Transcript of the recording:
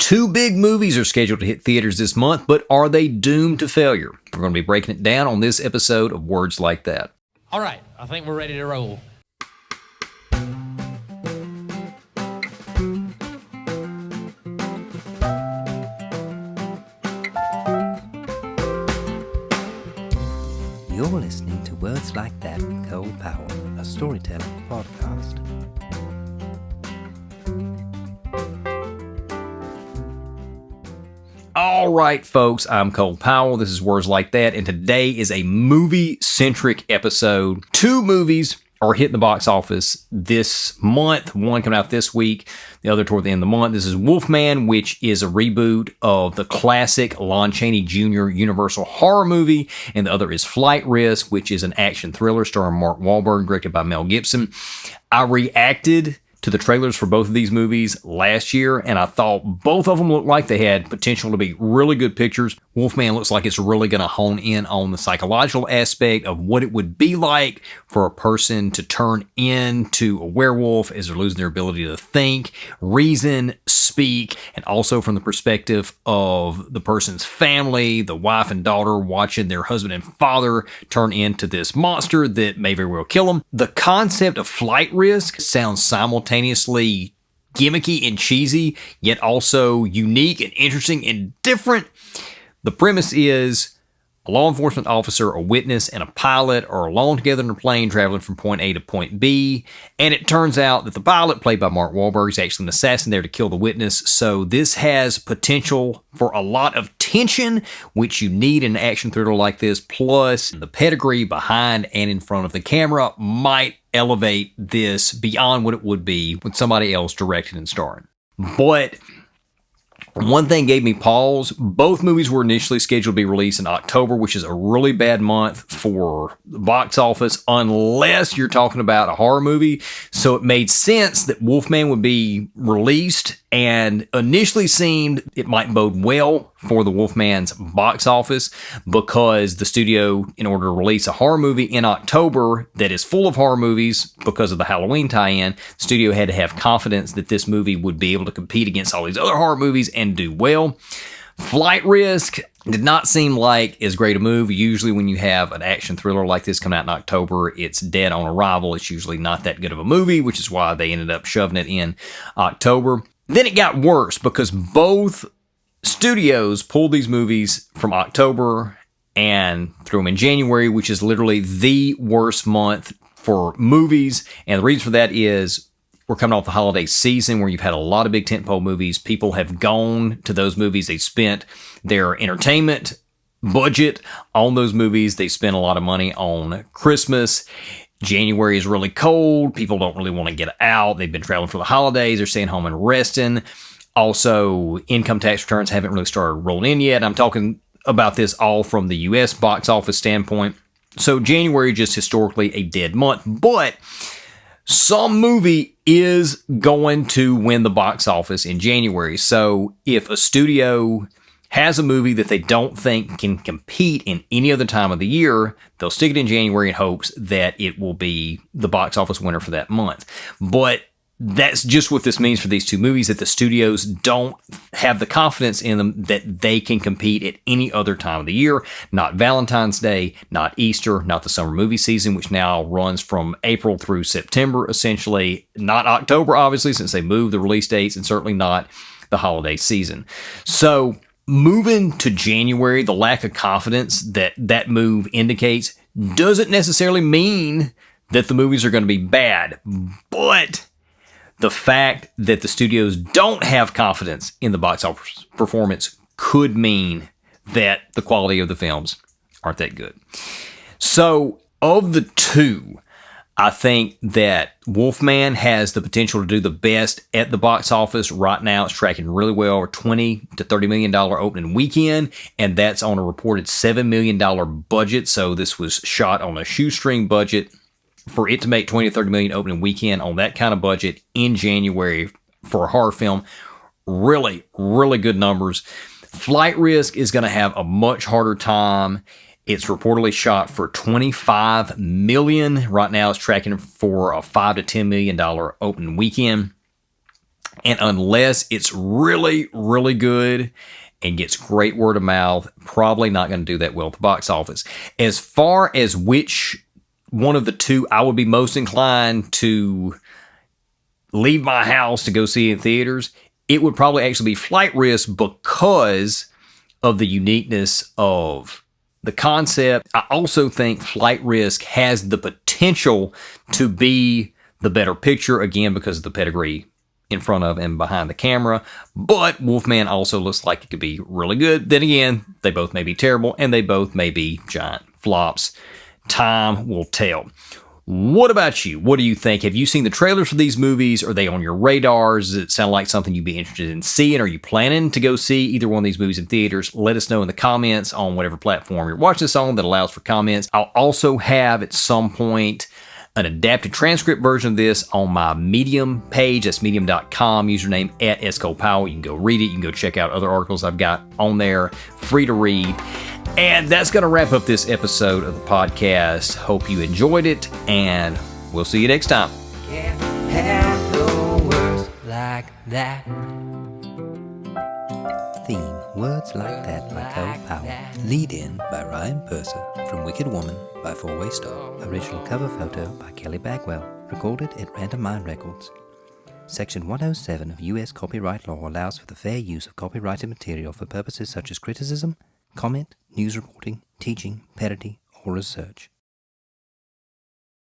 Two big movies are scheduled to hit theaters this month, but are they doomed to failure? We're going to be breaking it down on this episode of Words Like That. All right, I think we're ready to roll. You're listening to Words Like That with Cole Powell, a storytelling podcast. All right, folks, I'm Cole Powell. This is Words Like That, and today is a movie-centric episode. Two movies are hitting the box office this month. One coming out this week, the other toward the end of the month. This is Wolfman, which is a reboot of the classic Lon Chaney Jr. Universal horror movie, and the other is Flight Risk, which is an action thriller starring Mark Wahlberg, directed by Mel Gibson. I reacted to the trailers for both of these movies last year, and I thought both of them looked like they had potential to be really good pictures. Wolfman looks like it's really going to hone in on the psychological aspect of what it would be like for a person to turn into a werewolf as they're losing their ability to think, reason, speak, and also from the perspective of the person's family, the wife and daughter watching their husband and father turn into this monster that may very well kill them. The concept of flight risk sounds simultaneously gimmicky and cheesy, yet also unique and interesting and different. The premise is a law enforcement officer, a witness, and a pilot are alone together in a plane traveling from point A to point B, and it turns out that the pilot, played by Mark Wahlberg, is actually an assassin there to kill the witness. So this has potential for a lot of tension, which you need in an action thriller like this, plus the pedigree behind and in front of the camera might elevate this beyond what it would be with somebody else directing and starring. But one thing gave me pause. Both movies were initially scheduled to be released in October, which is a really bad month for the box office, unless you're talking about a horror movie. So it made sense that Wolfman would be released, and initially seemed it might bode well for the Wolfman's box office, because the studio, in order to release a horror movie in October that is full of horror movies because of the Halloween tie-in, the studio had to have confidence that this movie would be able to compete against all these other horror movies and do well. Flight Risk did not seem like as great a move. Usually when you have an action thriller like this come out in October, it's dead on arrival. It's usually not that good of a movie, which is why they ended up shoving it in October. Then it got worse because both studios pulled these movies from October and threw them in January, which is literally the worst month for movies. And the reason for that is we're coming off the holiday season where you've had a lot of big tentpole movies. People have gone to those movies. They spent their entertainment budget on those movies. They spent a lot of money on Christmas. January is really cold. People don't really want to get out. They've been traveling for the holidays. They're staying home and resting. Also, income tax returns haven't really started rolling in yet. I'm talking about this all from the U.S. box office standpoint. So January just historically a dead month. But some movie is going to win the box office in January. So if a studio has a movie that they don't think can compete in any other time of the year, they'll stick it in January in hopes that it will be the box office winner for that month. But that's just what this means for these two movies, that the studios don't have the confidence in them that they can compete at any other time of the year. Not Valentine's Day, not Easter, not the summer movie season, which now runs from April through September, essentially. Not October, obviously, since they moved the release dates, and certainly not the holiday season. So moving to January, the lack of confidence that that move indicates doesn't necessarily mean that the movies are going to be bad, but the fact that the studios don't have confidence in the box office performance could mean that the quality of the films aren't that good. So, of the two, I think that Wolfman has the potential to do the best at the box office. Right now, it's tracking really well, $20 to $30 million opening weekend, and that's on a reported $7 million budget. So this was shot on a shoestring budget. For it to make $20 to $30 million opening weekend on that kind of budget in January for a horror film, really, really good numbers. Flight Risk is going to have a much harder time. It's reportedly shot for $25 million. Right now, it's tracking for a $5 to $10 million opening weekend. And unless it's really, really good and gets great word of mouth, probably not going to do that well at the box office. As far as which one of the two I would be most inclined to leave my house to go see in theaters, it would probably actually be Flight Risk because of the uniqueness of the concept. I also think Flight Risk has the potential to be the better picture, again, because of the pedigree in front of and behind the camera. But Wolfman also looks like it could be really good. Then again, they both may be terrible, and they both may be giant flops. Time will tell. What about you? What do you think? Have you seen the trailers for these movies? Are they on your radars? Does it sound like something you'd be interested in seeing? Are you planning to go see either one of these movies in theaters? Let us know in the comments on whatever platform you're watching this on that allows for comments. I'll also have at some point an adapted transcript version of this on my Medium page. That's medium.com, username @SColePowell. You can go read it. You can go check out other articles I've got on there, free to read. And that's going to wrap up this episode of the podcast. Hope you enjoyed it, and we'll see you next time. Can't have no words like that. Theme, Words Like That by Cole Powell. Lead in by Ryan Purser from Wicked Woman by Four Way Star. Original cover photo by Kelly Bagwell. Recorded at Randomine Records. Section 107 of U.S. copyright law allows for the fair use of copyrighted material for purposes such as criticism, comment, news reporting, teaching, parody, or research.